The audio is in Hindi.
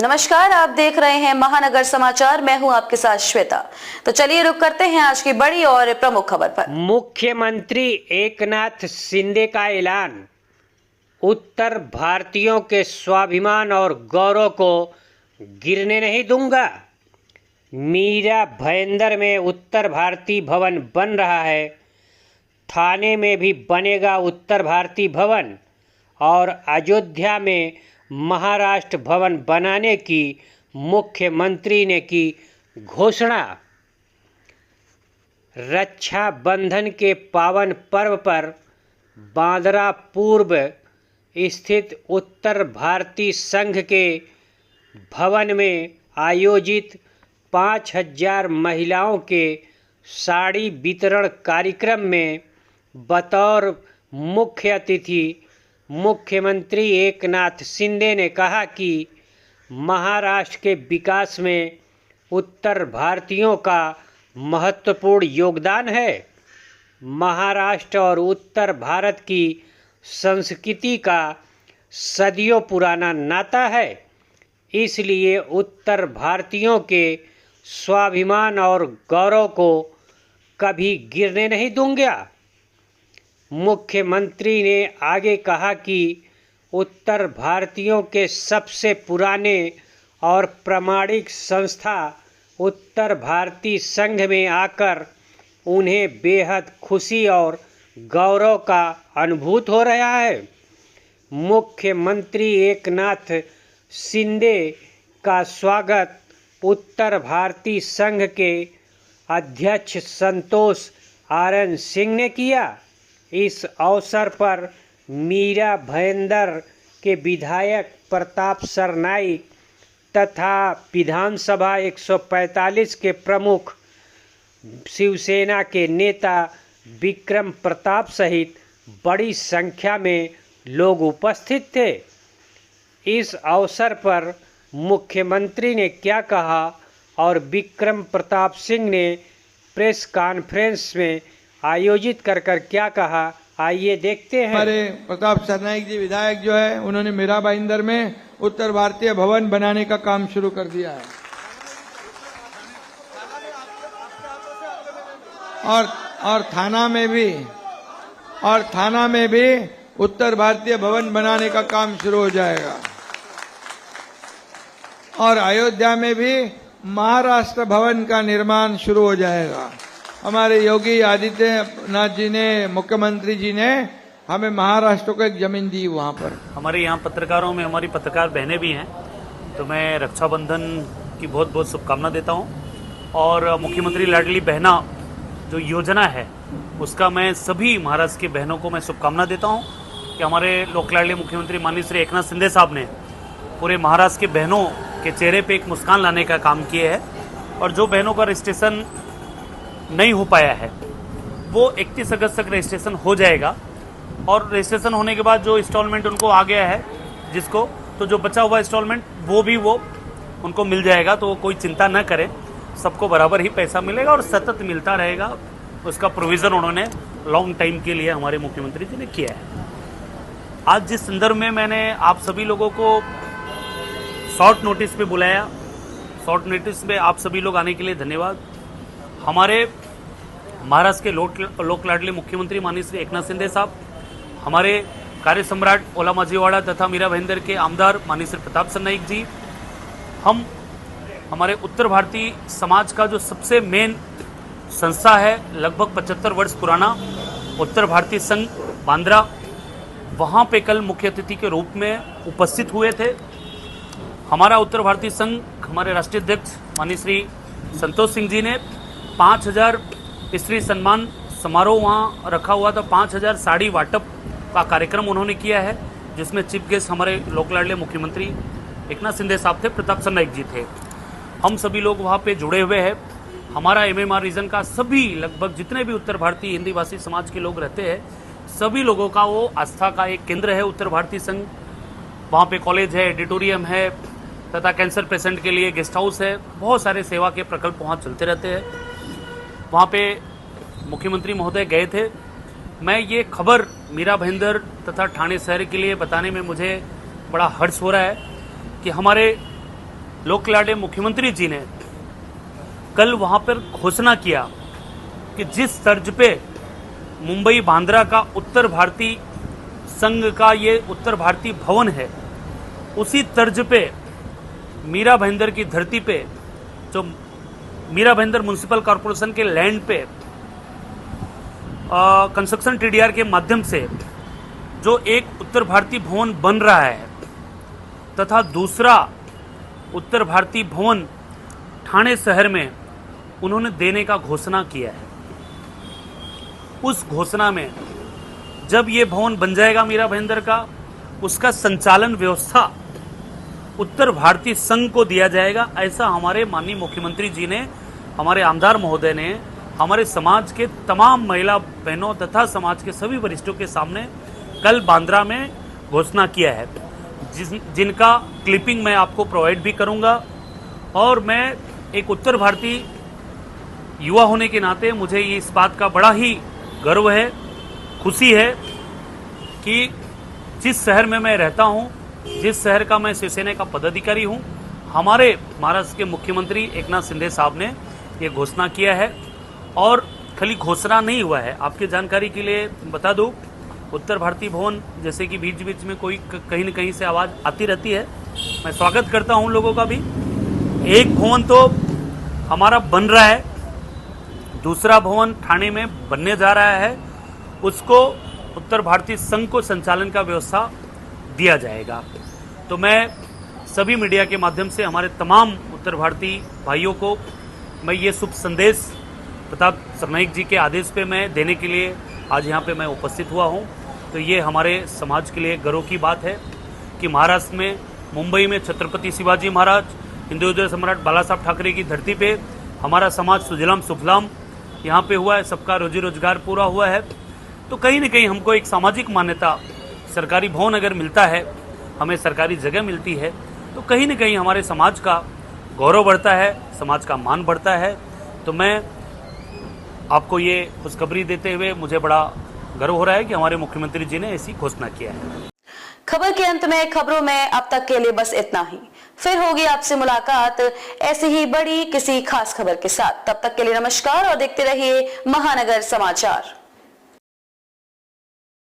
नमस्कार, आप देख रहे हैं महानगर समाचार। मैं हूं आपके साथ श्वेता। तो चलिए रुक करते हैं आज की बड़ी और प्रमुख खबर पर। मुख्यमंत्री एकनाथ शिंदे का ऐलान, उत्तर भारतीयों के स्वाभिमान और गौरव को गिरने नहीं दूंगा। मीरा भाईंदर में उत्तर भारतीय भवन बन रहा है, थाने में भी बनेगा उत्तर भारतीय भवन और अयोध्या में महाराष्ट्र भवन बनाने की मुख्यमंत्री ने की घोषणा। रक्षाबंधन के पावन पर्व पर बांद्रा पूर्व स्थित उत्तर भारतीय संघ के भवन में आयोजित 5000 महिलाओं के साड़ी वितरण कार्यक्रम में बतौर मुख्य अतिथि मुख्यमंत्री एकनाथ शिंदे ने कहा कि महाराष्ट्र के विकास में उत्तर भारतीयों का महत्वपूर्ण योगदान है। महाराष्ट्र और उत्तर भारत की संस्कृति का सदियों पुराना नाता है, इसलिए उत्तर भारतीयों के स्वाभिमान और गौरव को कभी गिरने नहीं दूंगा। मुख्यमंत्री ने आगे कहा कि उत्तर भारतीयों के सबसे पुराने और प्रामाणिक संस्था उत्तर भारतीय संघ में आकर उन्हें बेहद खुशी और गौरव का अनुभूत हो रहा है। मुख्यमंत्री एकनाथ शिंदे का स्वागत उत्तर भारतीय संघ के अध्यक्ष संतोष आर्यन सिंह ने किया। इस अवसर पर मीरा भाईंदर के विधायक प्रताप सरनाईक तथा विधानसभा 145 के प्रमुख शिवसेना के नेता विक्रम प्रताप सहित बड़ी संख्या में लोग उपस्थित थे। इस अवसर पर मुख्यमंत्री ने क्या कहा और विक्रम प्रताप सिंह ने प्रेस कॉन्फ्रेंस में आयोजित कर क्या कहा, आइए देखते हैं। हमारे प्रताप सरनाईक जी विधायक जो है, उन्होंने मीरा भाईंदर में उत्तर भारतीय भवन बनाने का काम शुरू कर दिया है और थाना में भी उत्तर भारतीय भवन बनाने का काम शुरू हो जाएगा और अयोध्या में भी महाराष्ट्र भवन का निर्माण शुरू हो जाएगा। हमारे योगी आदित्यनाथ जी ने, मुख्यमंत्री जी ने हमें महाराष्ट्र को एक जमीन दी वहाँ पर। हमारे यहाँ पत्रकारों में हमारी पत्रकार बहनें भी हैं, तो मैं रक्षाबंधन की बहुत बहुत शुभकामना देता हूँ। और मुख्यमंत्री लाडली बहना जो योजना है उसका मैं सभी महाराष्ट्र की बहनों को मैं शुभकामना देता हूँ कि हमारे लोक लाडले मुख्यमंत्री माननीय श्री एकनाथ शिंदे साहब ने पूरे महाराष्ट्र के बहनों के चेहरे पे एक मुस्कान लाने का काम किया है। और जो बहनों का रजिस्ट्रेशन नहीं हो पाया है वो 31 अगस्त तक रजिस्ट्रेशन हो जाएगा और रजिस्ट्रेशन होने के बाद जो इंस्टॉलमेंट उनको आ गया है जिसको, तो जो बचा हुआ इंस्टॉलमेंट वो उनको मिल जाएगा। तो कोई चिंता न करें, सबको बराबर ही पैसा मिलेगा और सतत मिलता रहेगा। उसका प्रोविज़न उन्होंने लॉन्ग टाइम के लिए हमारे मुख्यमंत्री जी ने किया है। आज जिस संदर्भ में मैंने आप सभी लोगों को शॉर्ट नोटिस पे बुलाया, शॉर्ट नोटिस पे आप सभी लोग आने के लिए धन्यवाद। हमारे महाराष्ट्र के लोक लाडले मुख्यमंत्री माननीय श्री एकनाथ शिंदे साहब, हमारे कार्य सम्राट ओला माजीवाड़ा तथा मीरा भाईंदर के आमदार माननीय श्री प्रताप सरनाईक जी, हम हमारे उत्तर भारतीय समाज का जो सबसे मेन संस्था है, लगभग 75 वर्ष पुराना उत्तर भारतीय संघ बांद्रा, वहाँ पे कल मुख्य अतिथि के रूप में उपस्थित हुए थे। हमारा उत्तर भारतीय संघ, हमारे राष्ट्रीय अध्यक्ष माननीय श्री संतोष सिंह जी ने 5000 स्त्री सम्मान समारोह वहाँ रखा हुआ था। 5000 साड़ी वाटप का कार्यक्रम उन्होंने किया है, जिसमें चीफ गेस्ट हमारे लोक लाडले मुख्यमंत्री एकनाथ शिंदे साहब थे, प्रताप सरनाईक जी थे। हम सभी लोग वहाँ पे जुड़े हुए हैं। हमारा MMR रीजन का सभी लगभग जितने भी उत्तर भारतीय हिंदी भाषी समाज के लोग रहते हैं, सभी लोगों का वो आस्था का एक केंद्र है उत्तर भारतीय संघ। वहाँ पे कॉलेज है, एडिटोरियम है तथा कैंसर पेशेंट के लिए गेस्ट हाउस है। बहुत सारे सेवा के प्रकल्प वहाँ चलते रहते हैं। वहाँ पे मुख्यमंत्री महोदय गए थे। मैं ये खबर मीरा भाईंदर तथा ठाणे शहर के लिए बताने में मुझे बड़ा हर्ष हो रहा है कि हमारे लोक लाडले मुख्यमंत्री जी ने कल वहां पर घोषणा किया कि जिस तर्ज पे मुंबई बांद्रा का उत्तर भारतीय संघ का ये उत्तर भारतीय भवन है, उसी तर्ज पे मीरा भाईंदर की धरती पे, जो मीरा भाईंदर म्युनिसिपल कॉरपोरेशन के लैंड पे कंस्ट्रक्शन टीडीआर के माध्यम से जो एक उत्तर भारतीय भवन बन रहा है तथा दूसरा उत्तर भारतीय भवन ठाणे शहर में उन्होंने देने का घोषणा किया है। उस घोषणा में जब ये भवन बन जाएगा मीरा भाईंदर का, उसका संचालन व्यवस्था उत्तर भारतीय संघ को दिया जाएगा। ऐसा हमारे माननीय मुख्यमंत्री जी ने, हमारे आमदार महोदय ने हमारे समाज के तमाम महिला बहनों तथा समाज के सभी वरिष्ठों के सामने कल बांद्रा में घोषणा किया है, जिनका क्लिपिंग मैं आपको प्रोवाइड भी करूंगा। और मैं एक उत्तर भारतीय युवा होने के नाते मुझे इस बात का बड़ा ही गर्व है, खुशी है कि जिस शहर में मैं रहता हूं, जिस शहर का मैं शिवसेना का पदाधिकारी हूं, हमारे महाराष्ट्र के मुख्यमंत्री एकनाथ शिंदे साहब ने ये घोषणा किया है। और खाली घोषणा नहीं हुआ है, आपकी जानकारी के लिए बता दूं, उत्तर भारतीय भवन जैसे कि बीच बीच में कोई कहीं न कहीं से आवाज़ आती रहती है, मैं स्वागत करता हूं लोगों का भी। एक भवन तो हमारा बन रहा है, दूसरा भवन ठाणे में बनने जा रहा है, उसको उत्तर भारतीय संघ को संचालन का व्यवस्था दिया जाएगा। तो मैं सभी मीडिया के माध्यम से हमारे तमाम उत्तर भारतीय भाइयों को मैं ये शुभ संदेश प्रताप सरनाईक जी के आदेश पे मैं देने के लिए आज यहाँ पे मैं उपस्थित हुआ हूँ। तो ये हमारे समाज के लिए गर्व की बात है कि महाराष्ट्र में, मुंबई में छत्रपति शिवाजी महाराज, हिंदू सम्राट बाला साहब ठाकरे की धरती पे हमारा समाज सुजलाम सुफलाम यहाँ पे हुआ है, सबका रोजी रोजगार पूरा हुआ है। तो कहीं न कहीं हमको एक सामाजिक मान्यता, सरकारी भवन अगर मिलता है, हमें सरकारी जगह मिलती है, तो कहीं न कहीं हमारे समाज का गौरव बढ़ता है, समाज का मान बढ़ता है। तो मैं आपको ये खुशखबरी देते हुए मुझे बड़ा गर्व हो रहा है कि हमारे मुख्यमंत्री जी ने ऐसी घोषणा किया है। खबर के अंत में खबरों में अब तक के लिए बस इतना ही। फिर होगी आपसे मुलाकात ऐसी ही बड़ी किसी खास खबर के साथ। तब तक के लिए नमस्कार और देखते रहिए महानगर समाचार।